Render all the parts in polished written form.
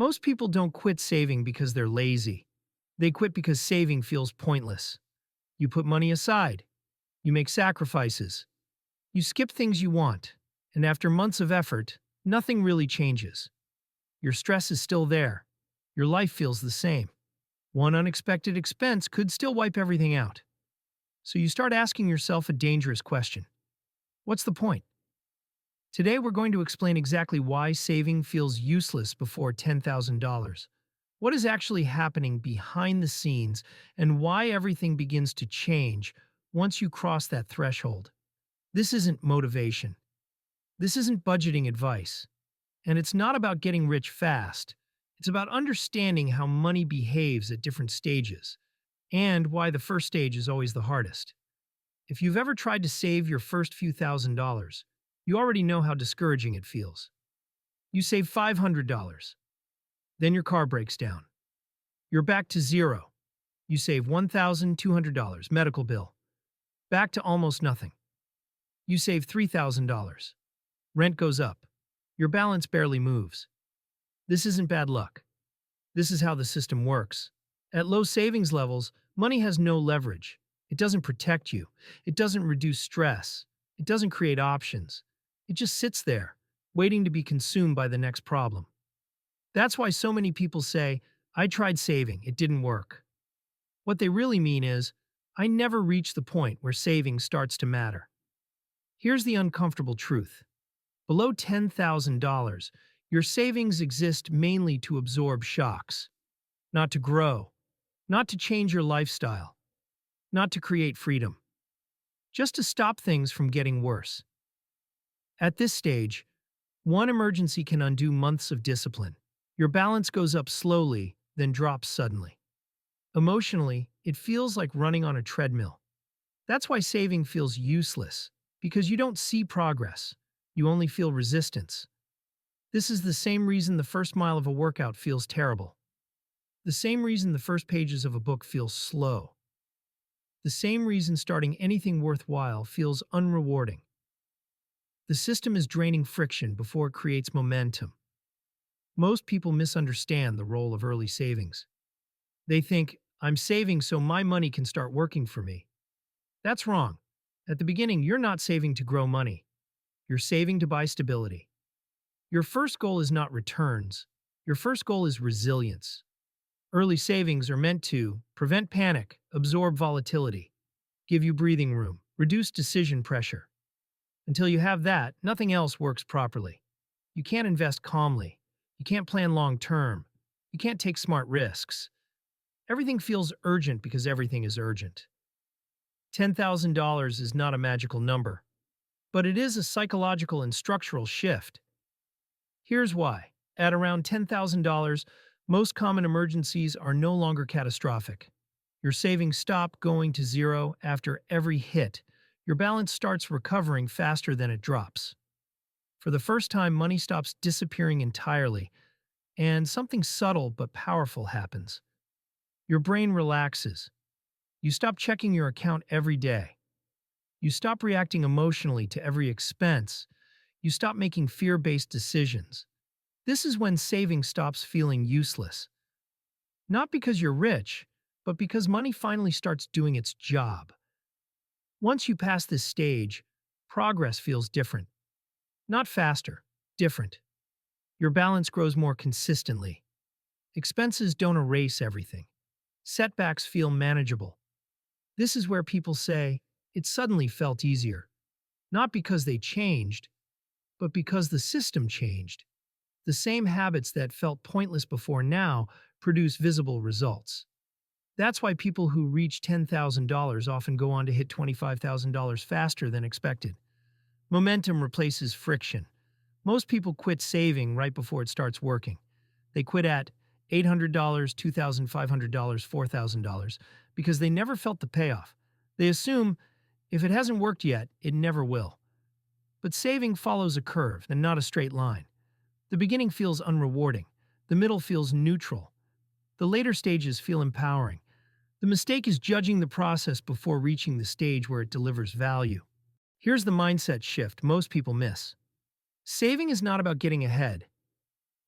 Most people don't quit saving because they're lazy. They quit because saving feels pointless. You put money aside. You make sacrifices. You skip things you want. And after months of effort, nothing really changes. Your stress is still there. Your life feels the same. One unexpected expense could still wipe everything out. So you start asking yourself a dangerous question. What's the point? Today we're going to explain exactly why saving feels useless before $10,000. What is actually happening behind the scenes and why everything begins to change once you cross that threshold. This isn't motivation. This isn't budgeting advice. And it's not about getting rich fast. It's about understanding how money behaves at different stages and why the first stage is always the hardest. If you've ever tried to save your first few $1,000s, you already know how discouraging it feels. You save $500. Then your car breaks down. You're back to zero. You save $1,200, medical bill. Back to almost nothing. You save $3,000. Rent goes up. Your balance barely moves. This isn't bad luck. This is how the system works. At low savings levels, money has no leverage. It doesn't protect you. It doesn't reduce stress. It doesn't create options. It just sits there, waiting to be consumed by the next problem. That's why so many people say, I tried saving, it didn't work. What they really mean is, I never reached the point where saving starts to matter. Here's the uncomfortable truth. Below $10,000, your savings exist mainly to absorb shocks, not to grow, not to change your lifestyle, not to create freedom, just to stop things from getting worse. At this stage, one emergency can undo months of discipline. Your balance goes up slowly, then drops suddenly. Emotionally, it feels like running on a treadmill. That's why saving feels useless, because you don't see progress. You only feel resistance. This is the same reason the first mile of a workout feels terrible. The same reason the first pages of a book feel slow. The same reason starting anything worthwhile feels unrewarding. The system is draining friction before it creates momentum. Most people misunderstand the role of early savings. They think, I'm saving so my money can start working for me. That's wrong. At the beginning, you're not saving to grow money. You're saving to buy stability. Your first goal is not returns. Your first goal is resilience. Early savings are meant to prevent panic, absorb volatility, give you breathing room, reduce decision pressure. Until you have that, nothing else works properly. You can't invest calmly. You can't plan long term. You can't take smart risks. Everything feels urgent because everything is urgent. $10,000 is not a magical number, but it is a psychological and structural shift. Here's why. At around $10,000, most common emergencies are no longer catastrophic. Your savings stop going to zero after every hit. Your balance starts recovering faster than it drops. For the first time, money stops disappearing entirely, and something subtle but powerful happens. Your brain relaxes. You stop checking your account every day. You stop reacting emotionally to every expense. You stop making fear-based decisions. This is when saving stops feeling useless. Not because you're rich, but because money finally starts doing its job. Once you pass this stage, progress feels different. Not faster, different. Your balance grows more consistently. Expenses don't erase everything. Setbacks feel manageable. This is where people say, it suddenly felt easier. Not because they changed, but because the system changed. The same habits that felt pointless before now produce visible results. That's why people who reach $10,000 often go on to hit $25,000 faster than expected. Momentum replaces friction. Most people quit saving right before it starts working. They quit at $800, $2,500, $4,000 because they never felt the payoff. They assume if it hasn't worked yet, it never will. But saving follows a curve and not a straight line. The beginning feels unrewarding. The middle feels neutral. The later stages feel empowering. The mistake is judging the process before reaching the stage where it delivers value. Here's the mindset shift most people miss. Saving is not about getting ahead.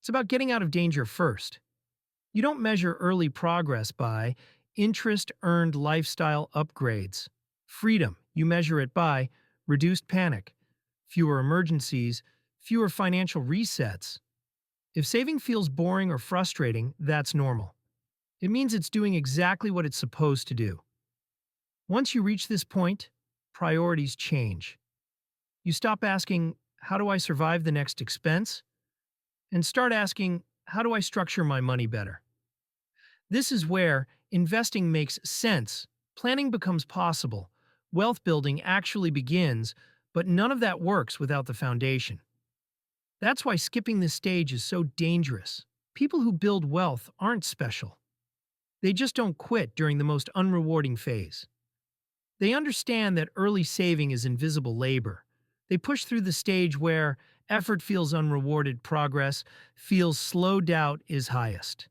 It's about getting out of danger first. You don't measure early progress by interest earned lifestyle upgrades. Freedom, you measure it by reduced panic, fewer emergencies, fewer financial resets. If saving feels boring or frustrating, that's normal. It means it's doing exactly what it's supposed to do. Once you reach this point, priorities change. You stop asking, how do I survive the next expense? And start asking, how do I structure my money better? This is where investing makes sense, planning becomes possible, wealth building actually begins, but none of that works without the foundation. That's why skipping this stage is so dangerous. People who build wealth aren't special. They just don't quit during the most unrewarding phase. They understand that early saving is invisible labor. They push through the stage where effort feels unrewarded, progress feels slow, doubt is highest.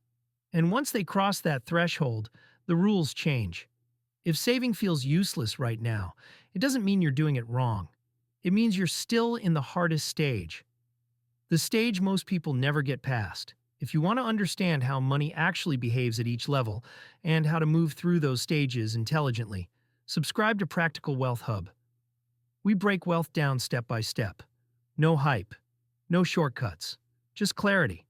And once they cross that threshold, the rules change. If saving feels useless right now, it doesn't mean you're doing it wrong. It means you're still in the hardest stage. The stage most people never get past. If you want to understand how money actually behaves at each level and how to move through those stages intelligently, subscribe to Practical Wealth Hub. We break wealth down step by step. No hype, no shortcuts, just clarity.